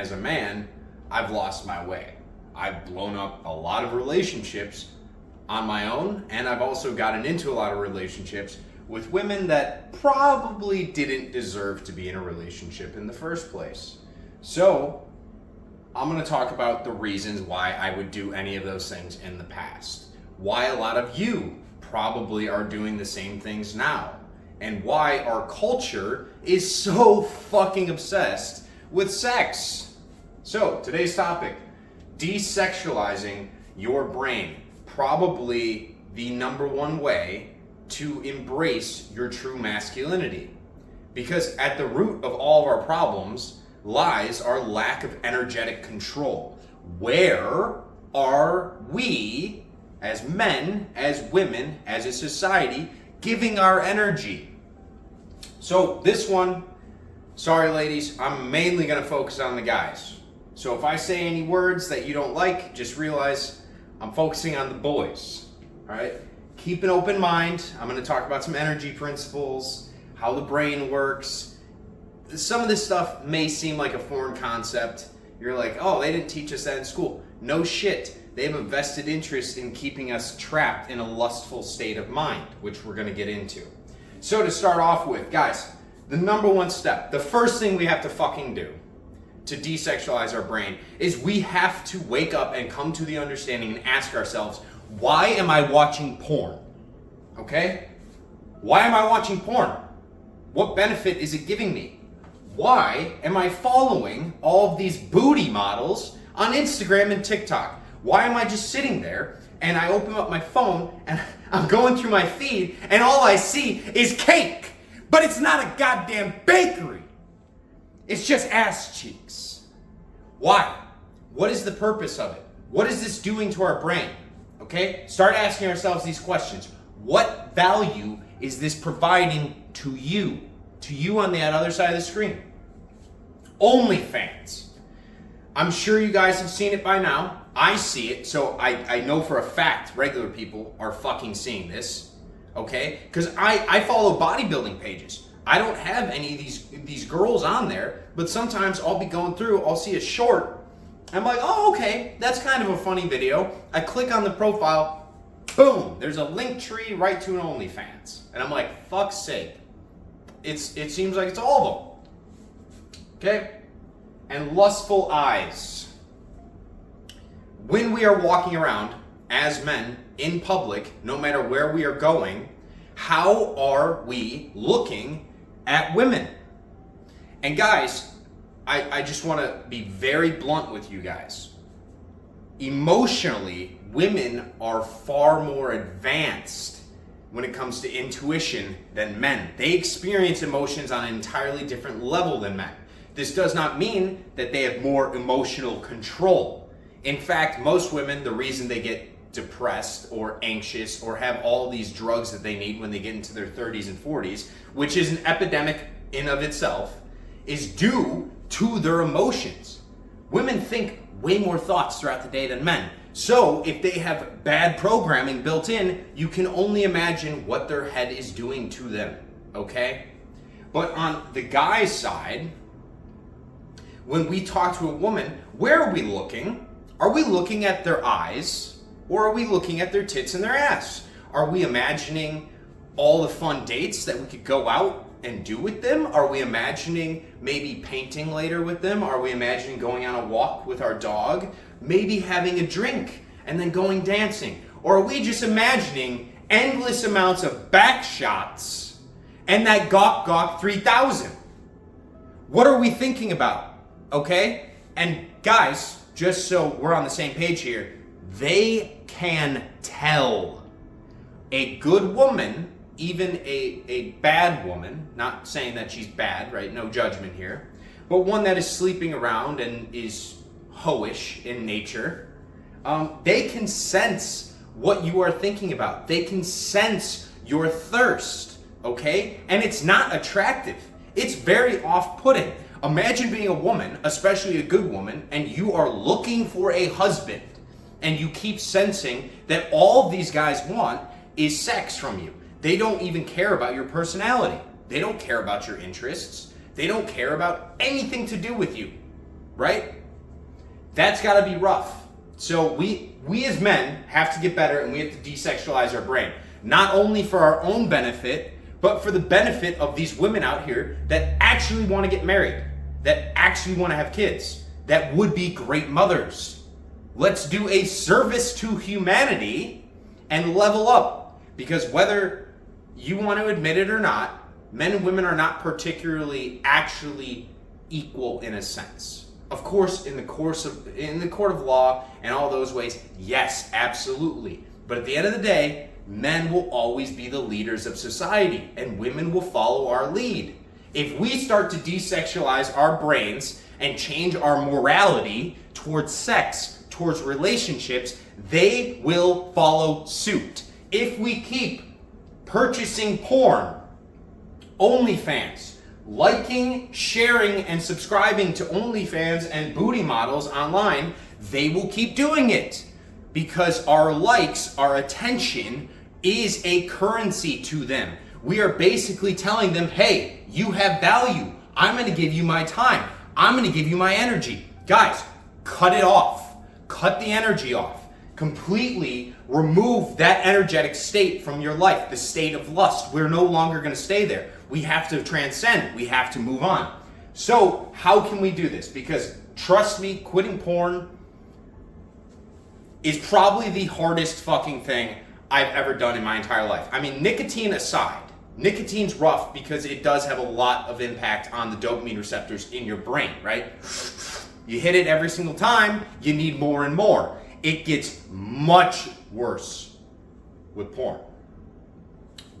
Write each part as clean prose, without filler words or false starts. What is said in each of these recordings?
As a man, I've lost my way. I've blown up a lot of relationships on my own, and I've also gotten into a lot of relationships with women that probably didn't deserve to be in a relationship in the first place. So, I'm going to talk about the reasons why I would do any of those things in the past. Why a lot of you probably are doing the same things now. And why our culture is so fucking obsessed with sex. So, today's topic, desexualizing your brain. Probably the number one way to embrace your true masculinity. Because at the root of all of our problems lies our lack of energetic control. Where are we, as men, as women, as a society, giving our energy? So this one, sorry ladies, I'm mainly going to focus on the guys. So if I say any words that you don't like, just realize I'm focusing on the boys. All right? Keep an open mind. I'm going to talk about some energy principles, how the brain works. Some of this stuff may seem like a foreign concept. You're like, oh, they didn't teach us that in school. No shit. They have a vested interest in keeping us trapped in a lustful state of mind, which we're going to get into. So to start off with, guys, the number one step, the first thing we have to fucking do to desexualize our brain is we have to wake up and come to the understanding and ask ourselves, why am I watching porn? Okay? Why am I watching porn? What benefit is it giving me? Why am I following all of these booty models on Instagram and TikTok? Why am I just sitting there and I open up my phone and I'm going through my feed and all I see is cake, but it's not a goddamn bakery. It's just ass cheeks. Why? What is the purpose of it? What is this doing to our brain? Okay? Start asking ourselves these questions. What value is this providing to you? To you on that other side of the screen? OnlyFans. I'm sure you guys have seen it by now. I see it, so I know for a fact regular people are fucking seeing this, okay? Because I follow bodybuilding pages. I don't have any of these girls on there, but sometimes I'll be going through, I'll see a short, I'm like, oh, okay, that's kind of a funny video. I click on the profile, boom, there's a link tree right to an OnlyFans. And I'm like, fuck's sake. It seems like it's all of them. Okay? And Lustful Eyes. When we are walking around as men in public, no matter where we are going, how are we looking at women? And guys, I just want to be very blunt with you guys. Emotionally, women are far more advanced when it comes to intuition than men. They experience emotions on an entirely different level than men. This does not mean that they have more emotional control. In fact, most women, the reason they get depressed or anxious or have all these drugs that they need when they get into their 30s and 40s, which is an epidemic in of itself, is due to their emotions. Women think way more thoughts throughout the day than men. So if they have bad programming built in, you can only imagine what their head is doing to them, okay? But on the guy's side, when we talk to a woman, where are we looking? Are we looking at their eyes, or are we looking at their tits and their ass? Are we imagining all the fun dates that we could go out and do with them? Are we imagining maybe painting later with them? Are we imagining going on a walk with our dog? Maybe having a drink and then going dancing? Or are we just imagining endless amounts of back shots and that Gawk Gawk 3000? What are we thinking about? Okay? And guys, just so we're on the same page here, they can tell. A good woman, even a bad woman, not saying that she's bad, right? No judgment here. But one that is sleeping around and is hoish in nature, they can sense what you are thinking about. They can sense your thirst, okay? And it's not attractive. It's very off-putting. Imagine being a woman, especially a good woman, and you are looking for a husband, and you keep sensing that all these guys want is sex from you. They don't even care about your personality. They don't care about your interests. They don't care about anything to do with you, right? That's got to be rough. So we as men have to get better, and we have to desexualize our brain. Not only for our own benefit, but for the benefit of these women out here that actually want to get married, that actually want to have kids, that would be great mothers. Let's do a service to humanity and level up. Because whether you want to admit it or not, men and women are not particularly actually equal in a sense. Of course, in the court of law and all those ways, yes, absolutely. But at the end of the day, men will always be the leaders of society, and women will follow our lead. If we start to desexualize our brains and change our morality towards sex, towards relationships, they will follow suit. If we keep purchasing porn, OnlyFans, liking, sharing, and subscribing to OnlyFans and booty models online, they will keep doing it. Because our likes, our attention, is a currency to them. We are basically telling them, hey, you have value. I'm going to give you my time. I'm going to give you my energy. Guys, cut it off. Cut the energy off. Completely remove that energetic state from your life, the state of lust. We're no longer going to stay there. We have to transcend. We have to move on. So how can we do this? Because trust me, quitting porn is probably the hardest fucking thing I've ever done in my entire life. I mean, nicotine aside, nicotine's rough because it does have a lot of impact on the dopamine receptors in your brain, right? You hit it every single time, you need more and more. It gets much worse with porn.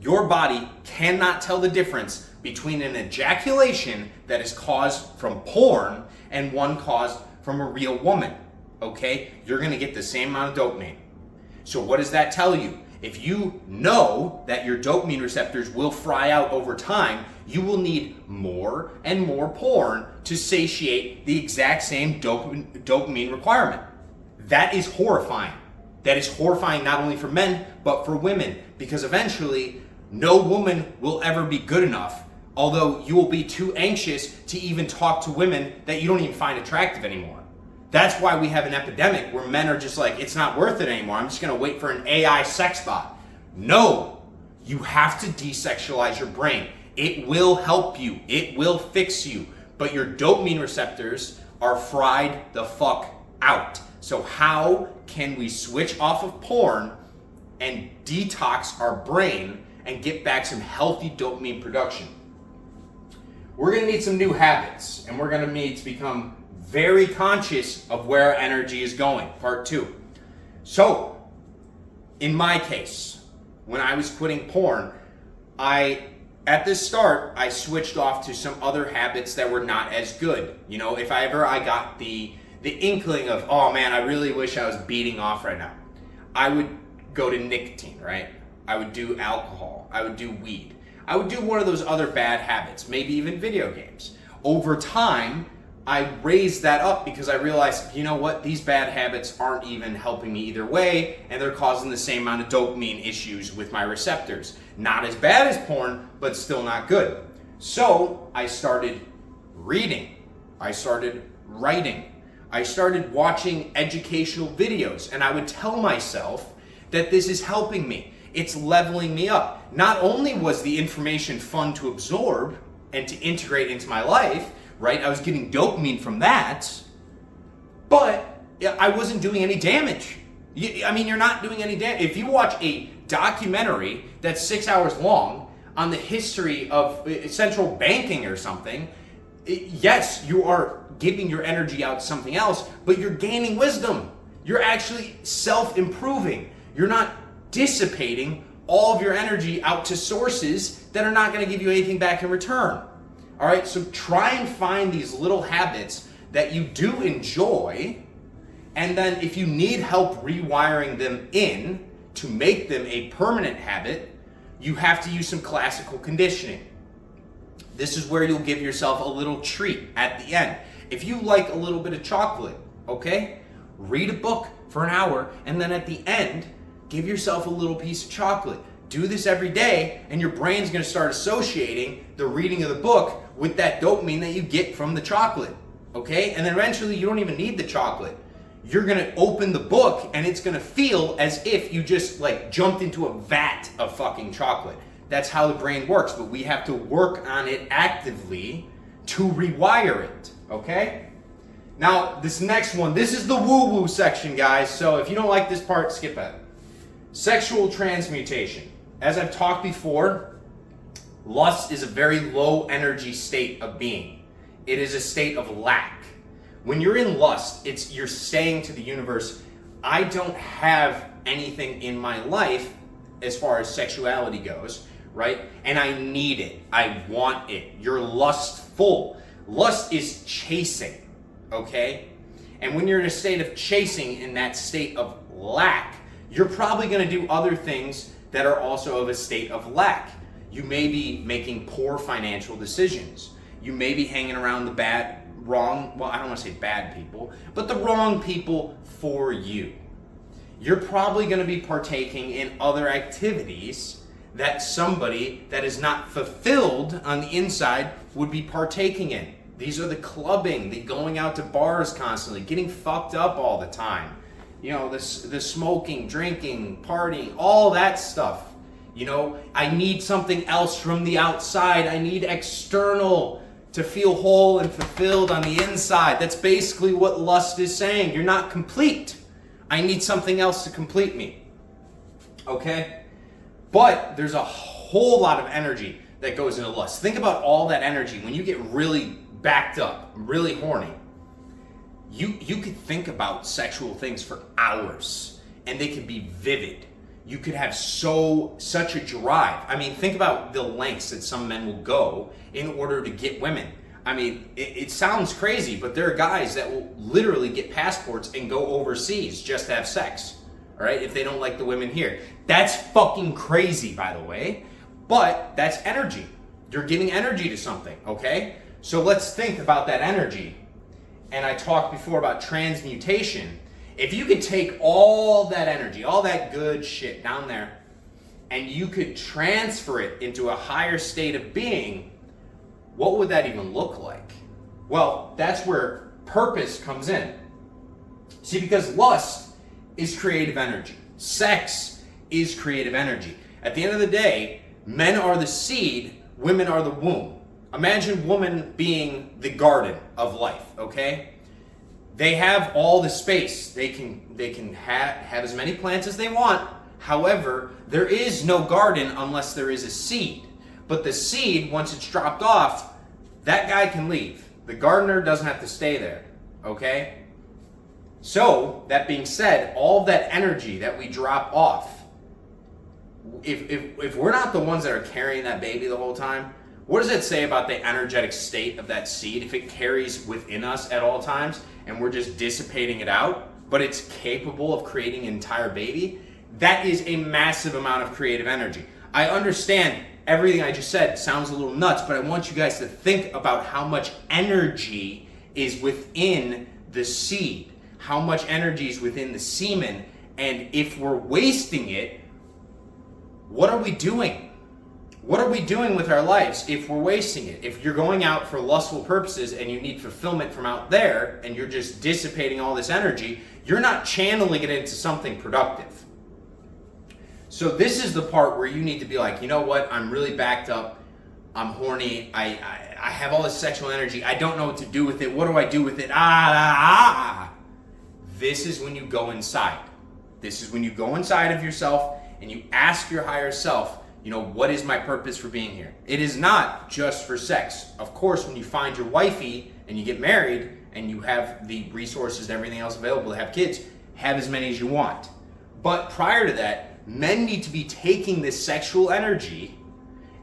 Your body cannot tell the difference between an ejaculation that is caused from porn and one caused from a real woman, okay? You're gonna get the same amount of dopamine. So what does that tell you? If you know that your dopamine receptors will fry out over time, you will need more and more porn to satiate the exact same dopamine requirement. That is horrifying. That is horrifying not only for men, but for women, because eventually no woman will ever be good enough, although you will be too anxious to even talk to women that you don't even find attractive anymore. That's why we have an epidemic where men are just like, it's not worth it anymore. I'm just going to wait for an AI sex bot. No, you have to desexualize your brain. It will help you. It will fix you. But your dopamine receptors are fried the fuck out. So how can we switch off of porn and detox our brain and get back some healthy dopamine production? We're going to need some new habits, and we're going to need to become very conscious of where our energy is going. Part 2. So, in my case, when I was quitting porn, at the start, I switched off to some other habits that were not as good. You know, if I got the inkling of, oh man, I really wish I was beating off right now, I would go to nicotine, right? I would do alcohol. I would do weed. I would do one of those other bad habits, maybe even video games. Over time, I raised that up because I realized, you know what, these bad habits aren't even helping me either way, and they're causing the same amount of dopamine issues with my receptors. Not as bad as porn, but still not good. So I started reading. I started writing. I started watching educational videos, and I would tell myself that this is helping me. It's leveling me up. Not only was the information fun to absorb and to integrate into my life, right? I was getting dopamine from that, but I wasn't doing any damage. I mean, you're not doing any damage. If you watch a documentary that's 6 hours long on the history of central banking or something, yes, you are giving your energy out to something else, but you're gaining wisdom. You're actually self-improving. You're not dissipating all of your energy out to sources that are not going to give you anything back in return. All right, so try and find these little habits that you do enjoy, and then if you need help rewiring them in to make them a permanent habit, you have to use some classical conditioning. This is where you'll give yourself a little treat at the end. If you like a little bit of chocolate, okay, read a book for an hour, and then at the end, give yourself a little piece of chocolate. Do this every day, and your brain's going to start associating the reading of the book with that dopamine that you get from the chocolate. okay? And then eventually you don't even need the chocolate. You're gonna open the book and it's gonna feel as if you just like jumped into a vat of fucking chocolate. That's how the brain works, but we have to work on it actively to rewire it, okay? Now, this next one, this is the woo-woo section, guys, so if you don't like this part, skip it. Sexual transmutation. As I've talked before, lust is a very low energy state of being. It is a state of lack. When you're in lust, you're saying to the universe, I don't have anything in my life as far as sexuality goes, right? And I need it. I want it. You're lustful. Lust is chasing, okay? And when you're in a state of chasing, in that state of lack, you're probably going to do other things that are also of a state of lack. You may be making poor financial decisions. You may be hanging around the well, I don't want to say bad people, but the wrong people for you. You're probably going to be partaking in other activities that somebody that is not fulfilled on the inside would be partaking in. These are the clubbing, the going out to bars constantly, getting fucked up all the time. You know, the smoking, drinking, partying, all that stuff. You know, I need something else from the outside. I need external to feel whole and fulfilled on the inside. That's basically what lust is saying. You're not complete. I need something else to complete me. Okay? But there's a whole lot of energy that goes into lust. Think about all that energy. When you get really backed up, really horny, you could think about sexual things for hours, and they could be vivid. You could have such a drive. I mean, think about the lengths that some men will go in order to get women. I mean, it sounds crazy, but there are guys that will literally get passports and go overseas just to have sex, all right, if they don't like the women here. That's fucking crazy, by the way, but that's energy. You're giving energy to something, okay? So let's think about that energy. And I talked before about transmutation. If you could take all that energy, all that good shit down there, and you could transfer it into a higher state of being, what would that even look like? Well, that's where purpose comes in. See, because lust is creative energy. Sex is creative energy. At the end of the day, men are the seed, women are the womb. Imagine woman being the garden of life, okay? They have all the space. They can have as many plants as they want. However, there is no garden unless there is a seed. But the seed, once it's dropped off, that guy can leave. The gardener doesn't have to stay there, okay? So, that being said, all of that energy that we drop off, if we're not the ones that are carrying that baby the whole time, what does it say about the energetic state of that seed if it carries within us at all times and we're just dissipating it out, but it's capable of creating an entire baby? That is a massive amount of creative energy. I understand everything I just said sounds a little nuts, but I want you guys to think about how much energy is within the seed, how much energy is within the semen, and if we're wasting it, what are we doing? What are we doing with our lives if we're wasting it? If you're going out for lustful purposes and you need fulfillment from out there and you're just dissipating all this energy, you're not channeling it into something productive. So this is the part where you need to be like, you know what? I'm really backed up. I'm horny. I have all this sexual energy. I don't know what to do with it. What do I do with it? This is when you go inside. This is when you go inside of yourself and you ask your higher self, you know, what is my purpose for being here? It is not just for sex. Of course, when you find your wifey and you get married and you have the resources and everything else available to have kids, have as many as you want. But prior to that, men need to be taking this sexual energy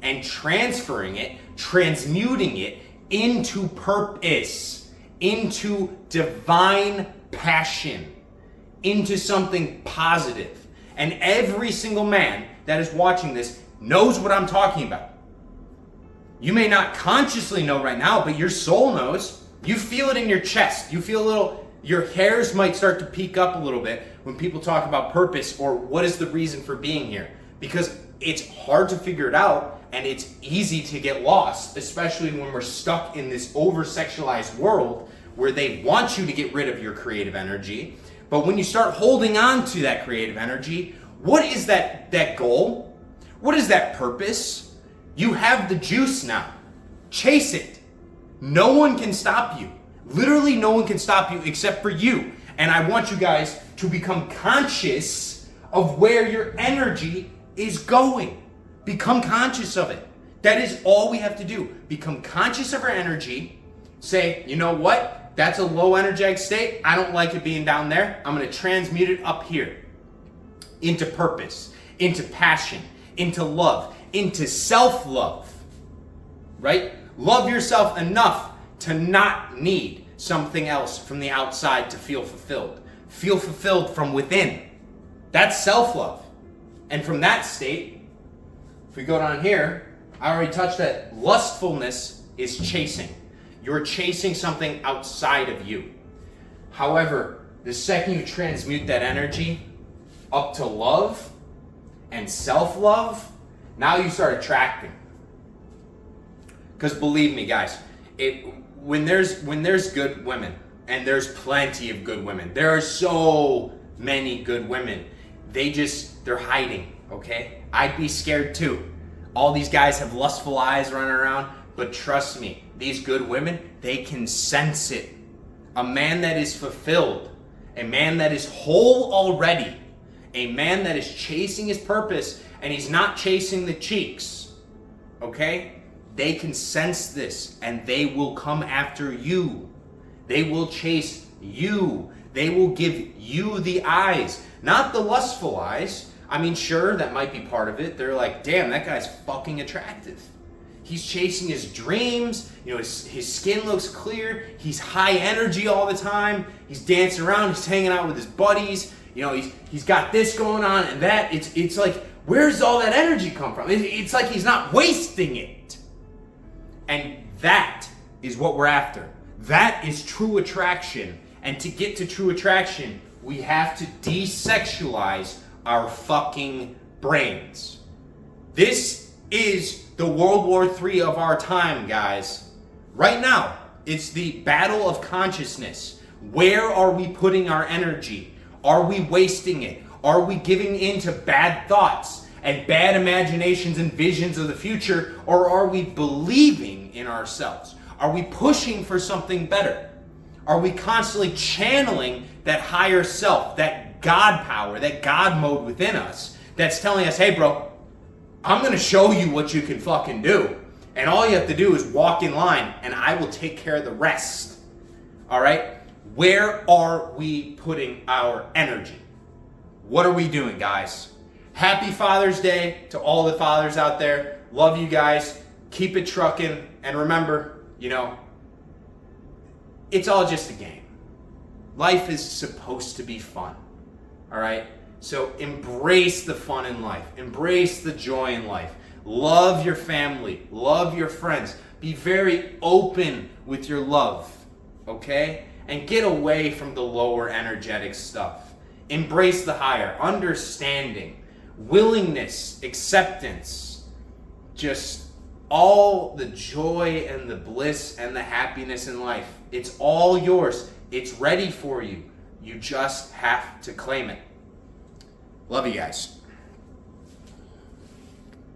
and transferring it, transmuting it into purpose, into divine passion, into something positive. And every single man that is watching this knows what I'm talking about. You may not consciously know right now, but your soul knows. You feel it in your chest. You feel a little, your hairs might start to peak up a little bit when people talk about purpose or what is the reason for being here. Because it's hard to figure it out and it's easy to get lost, especially when we're stuck in this over-sexualized world where they want you to get rid of your creative energy. But when you start holding on to that creative energy, what is that goal? What is that purpose? You have the juice now. Chase it. No one can stop you. Literally no one can stop you except for you. And I want you guys to become conscious of where your energy is going. Become conscious of it. That is all we have to do. Become conscious of our energy. Say, you know what? That's a low energetic state. I don't like it being down there. I'm going to transmute it up here into purpose, into passion, into love, into self-love, right? Love yourself enough to not need something else from the outside to feel fulfilled. Feel fulfilled from within. That's self-love. And from that state, if we go down here, I already touched that lustfulness is chasing. You're chasing something outside of you. However, the second you transmute that energy up to love and self-love, now you start attracting. Because believe me, guys, when there's good women, and there's plenty of good women, there are so many good women, they're hiding, okay? I'd be scared too. All these guys have lustful eyes running around, but trust me, these good women, they can sense it. A man that is fulfilled, a man that is whole already, a man that is chasing his purpose, and he's not chasing the cheeks, okay? They can sense this, and they will come after you. They will chase you. They will give you the eyes, not the lustful eyes. I mean, sure, that might be part of it. They're like, damn, that guy's fucking attractive. He's chasing his dreams. You know, his skin looks clear. He's high energy all the time. He's dancing around. He's hanging out with his buddies. You know, he's got this going on and that. It's like, where's all that energy come from? It's like he's not wasting it. And that is what we're after. That is true attraction. And to get to true attraction, we have to desexualize our fucking brains. This is the World War III of our time, guys. Right now, it's the battle of consciousness. Where are we putting our energy? Are we wasting it? Are we giving in to bad thoughts and bad imaginations and visions of the future? Or are we believing in ourselves? Are we pushing for something better? Are we constantly channeling that higher self, that God power, that God mode within us that's telling us, hey bro, I'm going to show you what you can fucking do. And all you have to do is walk in line and I will take care of the rest. All right? Where are we putting our energy? What are we doing, guys? Happy Father's Day to all the fathers out there. Love you guys. Keep it trucking. And remember, you know, it's all just a game. Life is supposed to be fun. All right? So embrace the fun in life. Embrace the joy in life. Love your family. Love your friends. Be very open with your love. Okay? And get away from the lower energetic stuff. Embrace the higher. Understanding. Willingness. Acceptance. Just all the joy and the bliss and the happiness in life. It's all yours. It's ready for you. You just have to claim it. Love you guys.